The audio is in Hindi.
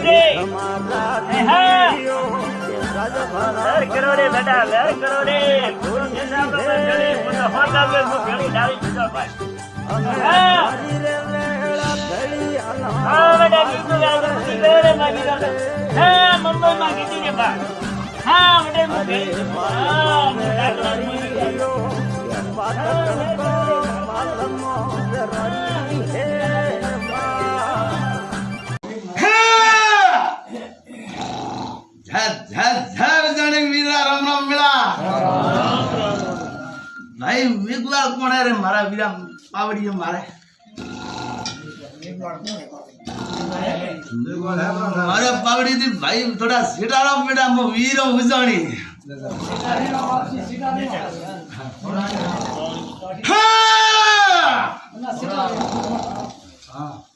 रे हाँ करो रे बेटा करो रे पूरा जैसा बने पूरा होता है वो भेड़ी डाली चुका भाई हाँ बेटा किसको याद रे मांगी कर हाँ मुंबई मांगी थी के बाद हाँ बेटा मुझे हाँ भाई विकला कौन है रे मारा वीरा पावड़ी है मारे मारे पावड़ी थी भाई थोड़ा सिटारो बेटा मो वीरो उजाणी हाँ